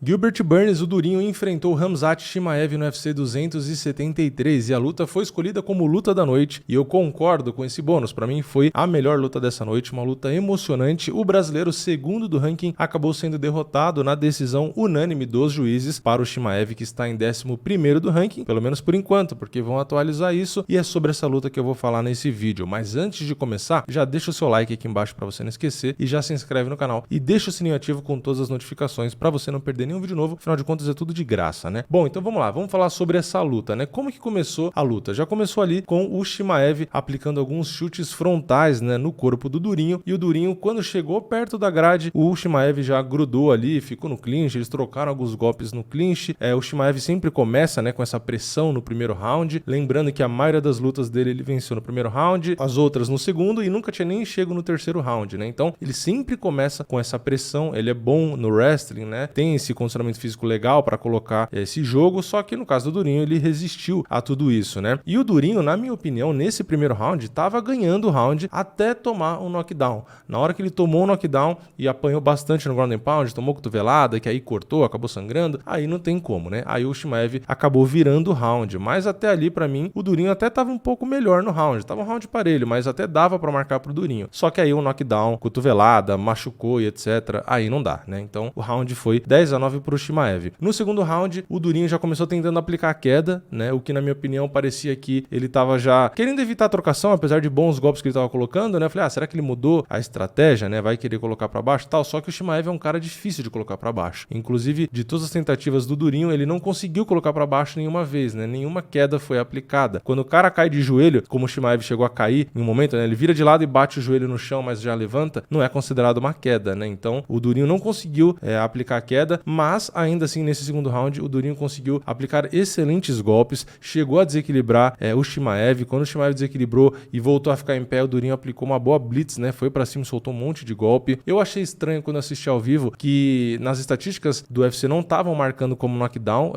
Gilbert Burns, o Durinho, enfrentou Khamzat Chimaev no UFC 273 e a luta foi escolhida como luta da noite e eu concordo com esse bônus. Para mim foi a melhor luta dessa noite, uma luta emocionante. O brasileiro, segundo do ranking, acabou sendo derrotado na decisão unânime dos juízes para o Chimaev, que está em 11º do ranking, pelo menos por enquanto, porque vão atualizar isso e é sobre essa luta que eu vou falar nesse vídeo. Mas antes de começar, já deixa o seu like aqui embaixo para você não esquecer e já se inscreve no canal e deixa o sininho ativo com todas as notificações para você não perder nenhum vídeo novo, afinal de contas é tudo de graça, né? Bom, então vamos lá, vamos falar sobre essa luta, né? Como que começou a luta? Já começou ali com o Chimaev aplicando alguns chutes frontais, né, no corpo do Durinho, e o Durinho, quando chegou perto da grade, o Chimaev já grudou ali, ficou no clinch, eles trocaram alguns golpes no clinch. O Chimaev sempre começa, né, com essa pressão no primeiro round, lembrando que a maioria das lutas dele ele venceu no primeiro round, as outras no segundo e nunca tinha nem chego no terceiro round, né? Então, ele sempre começa com essa pressão, ele é bom no wrestling, né? Tem esse condicionamento físico legal para colocar esse jogo, só que no caso do Durinho ele resistiu a tudo isso, né? E o Durinho, na minha opinião, nesse primeiro round, estava ganhando o round até tomar um knockdown. Na hora que ele tomou um knockdown e apanhou bastante no ground and pound, tomou cotovelada, que aí cortou, acabou sangrando, aí não tem como, né? Aí o Chimaev acabou virando o round, mas até ali para mim o Durinho até estava um pouco melhor no round, tava um round parelho, mas até dava para marcar pro Durinho. Só que aí o knockdown, cotovelada, machucou e etc, aí não dá, né? Então o round foi 10-9 pro Chimaev. No segundo round, o Durinho já começou tentando aplicar a queda, né? O que na minha opinião parecia que ele tava já querendo evitar a trocação, apesar de bons golpes que ele tava colocando, né? Eu falei, será que ele mudou a estratégia, né? Vai querer colocar para baixo e tal? Só que o Chimaev é um cara difícil de colocar para baixo. Inclusive, de todas as tentativas do Durinho, ele não conseguiu colocar para baixo nenhuma vez, né? Nenhuma queda foi aplicada. Quando o cara cai de joelho, como o Chimaev chegou a cair em um momento, né? Ele vira de lado e bate o joelho no chão, mas já levanta, não é considerado uma queda, né? Então, o Durinho não conseguiu aplicar a queda, mas ainda assim, nesse segundo round, o Durinho conseguiu aplicar excelentes golpes, chegou a desequilibrar o Chimaev. Quando o Chimaev desequilibrou e voltou a ficar em pé, o Durinho aplicou uma boa blitz, né? Foi pra cima, soltou um monte de golpe. Eu achei estranho quando assisti ao vivo que nas estatísticas do UFC não estavam marcando como knockdown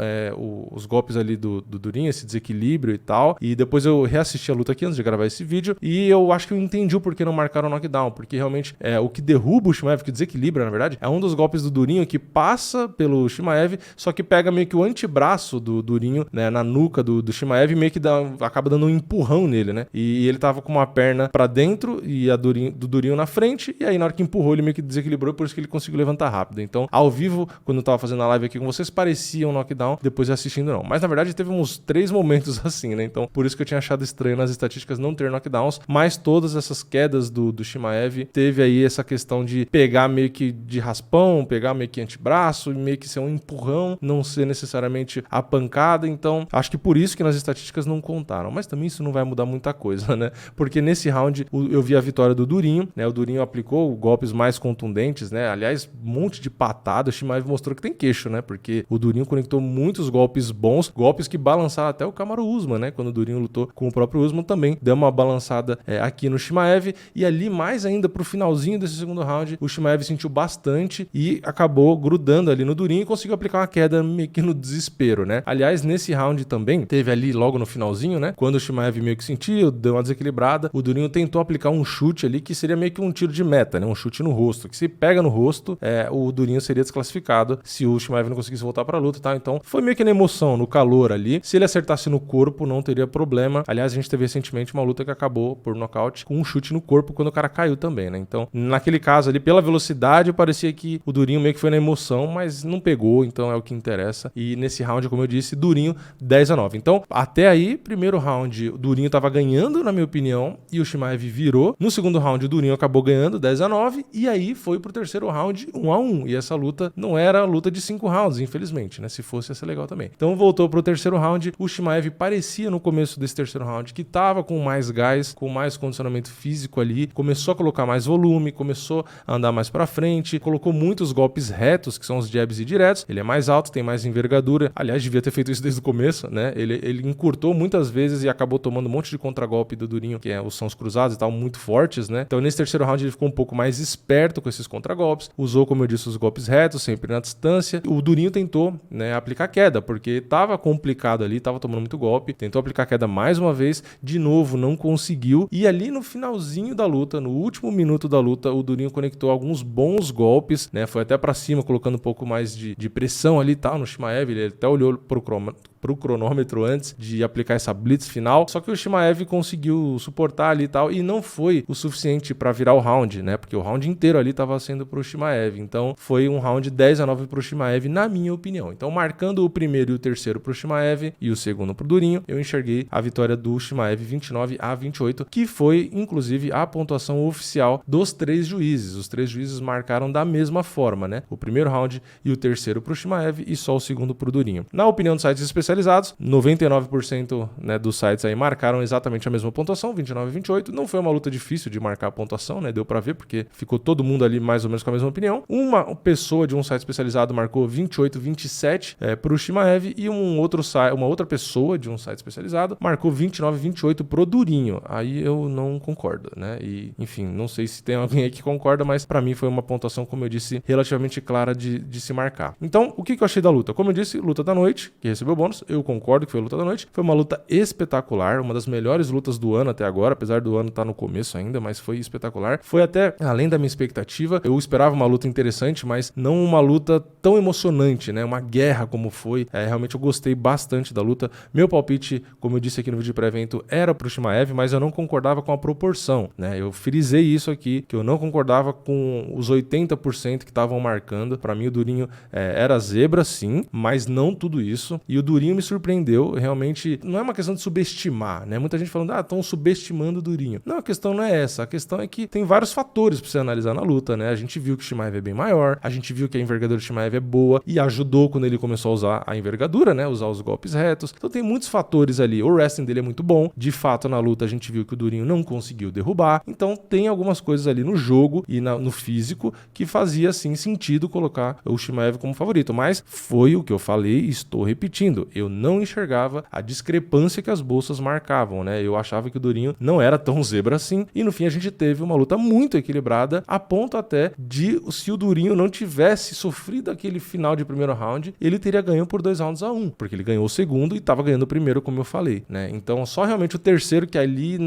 os golpes ali do Durinho, esse desequilíbrio e tal. E depois eu reassisti a luta aqui antes de gravar esse vídeo e eu acho que eu entendi o porquê não marcaram o knockdown, porque realmente o que derruba o Chimaev, que desequilibra, na verdade, é um dos golpes do Durinho que passa pelo Chimaev, só que pega meio que o antebraço do Durinho, né, na nuca do Chimaev, meio que acaba dando um empurrão nele, né? E ele tava com uma perna pra dentro e a do Durinho na frente, e aí na hora que empurrou ele meio que desequilibrou, por isso que ele conseguiu levantar rápido. Então, ao vivo, quando eu tava fazendo a live aqui com vocês, parecia um knockdown, depois assistindo não. Mas na verdade teve uns 3 momentos assim, né? Então, por isso que eu tinha achado estranho nas estatísticas não ter knockdowns, mas todas essas quedas do Chimaev teve aí essa questão de pegar meio que de raspão, pegar meio que antebraço, e meio que ser um empurrão, não ser necessariamente a pancada. Então, acho que por isso que nas estatísticas não contaram. Mas também isso não vai mudar muita coisa, né? Porque nesse round eu vi a vitória do Durinho, né? O Durinho aplicou golpes mais contundentes, né? Aliás, um monte de patada. O Chimaev mostrou que tem queixo, né? Porque o Durinho conectou muitos golpes bons, golpes que balançaram até o Kamaru Usman, né? Quando o Durinho lutou com o próprio Usman também deu uma balançada aqui no Chimaev. E ali, mais ainda pro finalzinho desse segundo round, o Chimaev sentiu bastante e acabou grudando ali no Durinho e conseguiu aplicar uma queda meio que no desespero, né? Aliás, nesse round também, teve ali logo no finalzinho, né? Quando o Chimaev meio que sentiu, deu uma desequilibrada, o Durinho tentou aplicar um chute ali que seria meio que um tiro de meta, né? Um chute no rosto, que se pega no rosto, o Durinho seria desclassificado se o Chimaev não conseguisse voltar pra luta, tá? Então, foi meio que na emoção, no calor ali. Se ele acertasse no corpo, não teria problema. Aliás, a gente teve recentemente uma luta que acabou por nocaute com um chute no corpo quando o cara caiu também, né? Então, naquele caso ali, pela velocidade, parecia que o Durinho meio que foi na emoção, mas não pegou, então é o que interessa. E nesse round, como eu disse, Durinho 10-9. Então, até aí, primeiro round, o Durinho tava ganhando, na minha opinião, e o Chimaev virou. No segundo round, o Durinho acabou ganhando 10-9, e aí foi pro terceiro round 1-1. E essa luta não era a luta de 5 rounds, infelizmente, né? Se fosse, ia ser legal também. Então, voltou pro terceiro round. O Chimaev parecia no começo desse terceiro round que tava com mais gás, com mais condicionamento físico ali, começou a colocar mais volume, começou a andar mais pra frente, colocou muitos golpes retos, que são os jabs e diretos. Ele é mais alto, tem mais envergadura. Aliás, devia ter feito isso desde o começo, né? Ele encurtou muitas vezes e acabou tomando um monte de contragolpe do Durinho, que são os cruzados e tal, muito fortes, né? Então, nesse terceiro round, ele ficou um pouco mais esperto com esses contragolpes, usou, como eu disse, os golpes retos, sempre na distância. O Durinho tentou, né, aplicar queda, porque tava complicado ali, tava tomando muito golpe, tentou aplicar queda mais uma vez, de novo, não conseguiu. E ali no finalzinho da luta, no último minuto da luta, o Durinho conectou alguns bons golpes, né? Foi até pra cima, colocando um pouco mais mais de pressão ali e tal no Chimaev, ele até olhou pro cronômetro antes de aplicar essa blitz final, só que o Chimaev conseguiu suportar ali e tal, e não foi o suficiente para virar o round, né, porque o round inteiro ali estava sendo pro Chimaev, então foi um round 10-9 pro Chimaev, na minha opinião. Então, marcando o primeiro e o terceiro pro Chimaev e o segundo pro Durinho, eu enxerguei a vitória do Chimaev 29-28, que foi, inclusive, a pontuação oficial dos 3 juízes. Os 3 juízes marcaram da mesma forma, né, o primeiro round e o terceiro pro Chimaev e só o segundo pro Durinho. Na opinião dos sites especializados, 99%, né, dos sites aí marcaram exatamente a mesma pontuação, 29-28. Não foi uma luta difícil de marcar a pontuação, né? Deu pra ver, porque ficou todo mundo ali mais ou menos com a mesma opinião. Uma pessoa de um site especializado marcou 28-27 pro Chimaev e uma outra pessoa de um site especializado marcou 29-28 pro Durinho. Aí eu não concordo, né? E, enfim, não sei se tem alguém aí que concorda, mas pra mim foi uma pontuação, como eu disse, relativamente clara de se marcar. Então, o que eu achei da luta? Como eu disse, luta da noite, que recebeu bônus, eu concordo que foi a luta da noite. Foi uma luta espetacular, uma das melhores lutas do ano até agora, apesar do ano estar no começo ainda, mas foi espetacular. Foi até além da minha expectativa. Eu esperava uma luta interessante, mas não uma luta tão emocionante, né? Uma guerra como foi. Realmente eu gostei bastante da luta. Meu palpite, como eu disse aqui no vídeo de pré-evento, era pro Chimaev, mas eu não concordava com a proporção, né? Eu frisei isso aqui, que eu não concordava com os 80% que estavam marcando. Para mim o Durinho era zebra, sim, mas não tudo isso. E o Durinho me surpreendeu, realmente, não é uma questão de subestimar, né? Muita gente falando, estão subestimando o Durinho. Não, a questão não é essa, a questão é que tem vários fatores pra você analisar na luta, né? A gente viu que o Chimaev é bem maior, a gente viu que a envergadura do Chimaev é boa e ajudou quando ele começou a usar a envergadura, né? Usar os golpes retos. Então tem muitos fatores ali. O wrestling dele é muito bom, de fato na luta a gente viu que o Durinho não conseguiu derrubar, então tem algumas coisas ali no jogo e no físico que fazia, sim, sentido colocar o Chimaev como favorito, mas foi o que eu falei e estou repetindo. Eu não enxergava a discrepância que as bolsas marcavam, né? Eu achava que o Durinho não era tão zebra assim, e no fim a gente teve uma luta muito equilibrada, a ponto até de, se o Durinho não tivesse sofrido aquele final de primeiro round, ele teria ganho por 2-1, porque ele ganhou o segundo e estava ganhando o primeiro, como eu falei, né? Então só realmente o terceiro, que ali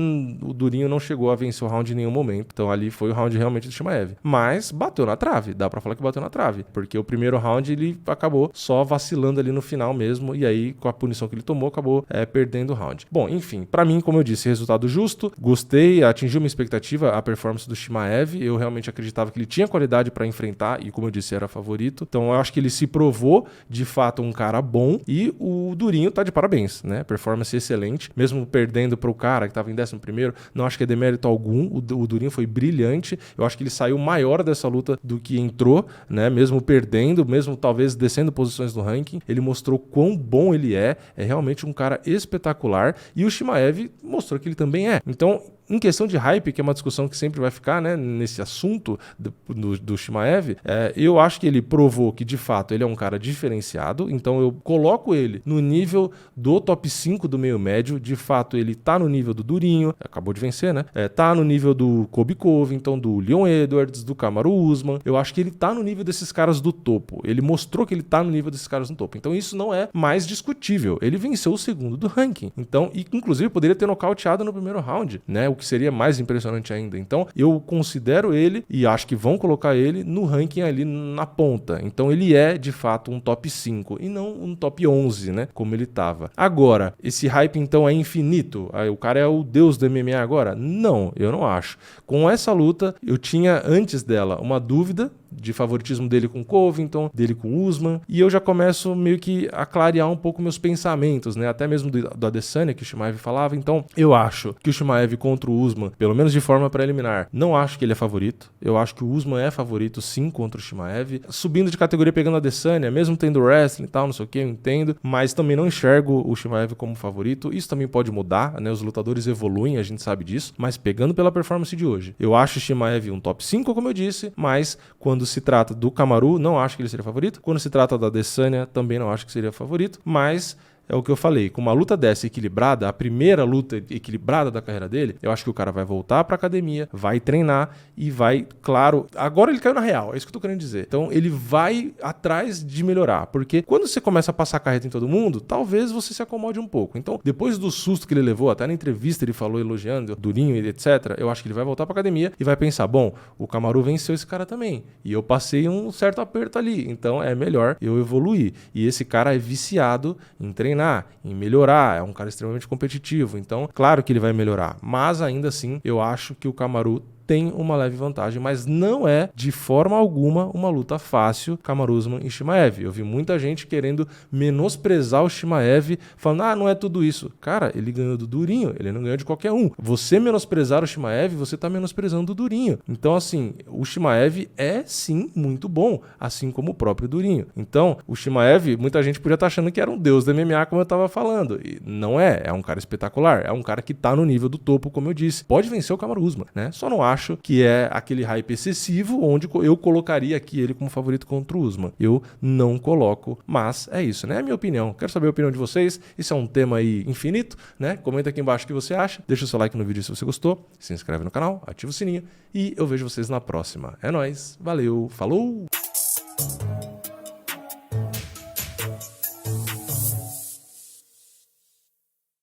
o Durinho não chegou a vencer o round em nenhum momento, então ali foi o round realmente do Chimaev, mas bateu na trave, dá pra falar que bateu na trave, porque o primeiro round ele acabou só vacilando ali no final mesmo, e aí com a punição que ele tomou, acabou perdendo o round. Bom, enfim, pra mim, como eu disse, resultado justo, gostei, atingiu minha expectativa a performance do Chimaev, eu realmente acreditava que ele tinha qualidade pra enfrentar, e como eu disse, era favorito, então eu acho que ele se provou, de fato, um cara bom, e o Durinho tá de parabéns, né, performance excelente, mesmo perdendo pro cara que tava em 11º, não acho que é demérito algum, o Durinho foi brilhante, eu acho que ele saiu maior dessa luta do que entrou, né, mesmo perdendo, mesmo talvez descendo posições no ranking, ele mostrou quão bom ele é realmente um cara espetacular, e o Chimaev mostrou que ele também é. Então, em questão de hype, que é uma discussão que sempre vai ficar, né, nesse assunto do Chimaev, eu acho que ele provou que, de fato, ele é um cara diferenciado, então eu coloco ele no nível do top 5 do meio médio, de fato ele tá no nível do Durinho, acabou de vencer, né, tá no nível do Colby Covington, do Leon Edwards, do Kamaru Usman, eu acho que ele tá no nível desses caras do topo, ele mostrou que ele tá no nível desses caras no topo, então isso não é mais discutível, ele venceu o segundo do ranking, então, e inclusive poderia ter nocauteado no primeiro round, né, o que seria mais impressionante ainda. Então, eu considero ele, e acho que vão colocar ele no ranking ali na ponta. Então, ele é, de fato, um top 5 e não um top 11, né? Como ele tava. Agora, esse hype, então, é infinito? O cara é o deus do MMA agora? Não, eu não acho. Com essa luta, eu tinha, antes dela, uma dúvida de favoritismo dele com Covington, dele com Usman, e eu já começo meio que a clarear um pouco meus pensamentos, né? Até mesmo do Adesanya, que o Chimaev falava. Então, eu acho que o Chimaev contra o Usman, pelo menos de forma preliminar, não acho que ele é favorito. Eu acho que o Usman é favorito, sim, contra o Chimaev. Subindo de categoria, pegando a Adesanya, mesmo tendo wrestling e tal, não sei o que, eu entendo, mas também não enxergo o Chimaev como favorito. Isso também pode mudar, né? Os lutadores evoluem, a gente sabe disso, mas pegando pela performance de hoje, eu acho o Chimaev um top 5, como eu disse, mas quando se trata do Kamaru, não acho que ele seria favorito. Quando se trata da Adesanya, também não acho que seria favorito, mas é o que eu falei, com uma luta dessa equilibrada, a primeira luta equilibrada da carreira dele, eu acho que o cara vai voltar pra academia, vai treinar e vai, claro, agora ele caiu na real, é isso que eu tô querendo dizer. Então ele vai atrás de melhorar, porque quando você começa a passar carreta em todo mundo, talvez você se acomode um pouco. Então, depois do susto que ele levou, até na entrevista ele falou elogiando Durinho e etc, eu acho que ele vai voltar pra academia e vai pensar, bom, o Kamaru venceu esse cara também, e eu passei um certo aperto ali, então é melhor eu evoluir. E esse cara é viciado em treinar, em melhorar, é um cara extremamente competitivo, então claro que ele vai melhorar, mas ainda assim eu acho que o Kamaru tem uma leve vantagem, mas não é de forma alguma uma luta fácil, Kamaru Usman e Chimaev. Eu vi muita gente querendo menosprezar o Chimaev, falando, não é tudo isso. Cara, ele ganhou do Durinho, ele não ganhou de qualquer um. Você menosprezar o Chimaev, você tá menosprezando o Durinho. Então, assim, o Chimaev é sim muito bom, assim como o próprio Durinho. Então, o Chimaev, muita gente podia estar achando que era um deus do MMA, como eu tava falando. E não é um cara espetacular, é um cara que tá no nível do topo, como eu disse. Pode vencer o Kamaru Usman, né? Só não acho que é aquele hype excessivo onde eu colocaria aqui ele como favorito contra o Usman. Eu não coloco, mas é isso, né? É a minha opinião. Quero saber a opinião de vocês. Isso é um tema aí infinito, né? Comenta aqui embaixo o que você acha. Deixa o seu like no vídeo se você gostou. Se inscreve no canal, ativa o sininho e eu vejo vocês na próxima. É nóis. Valeu. Falou!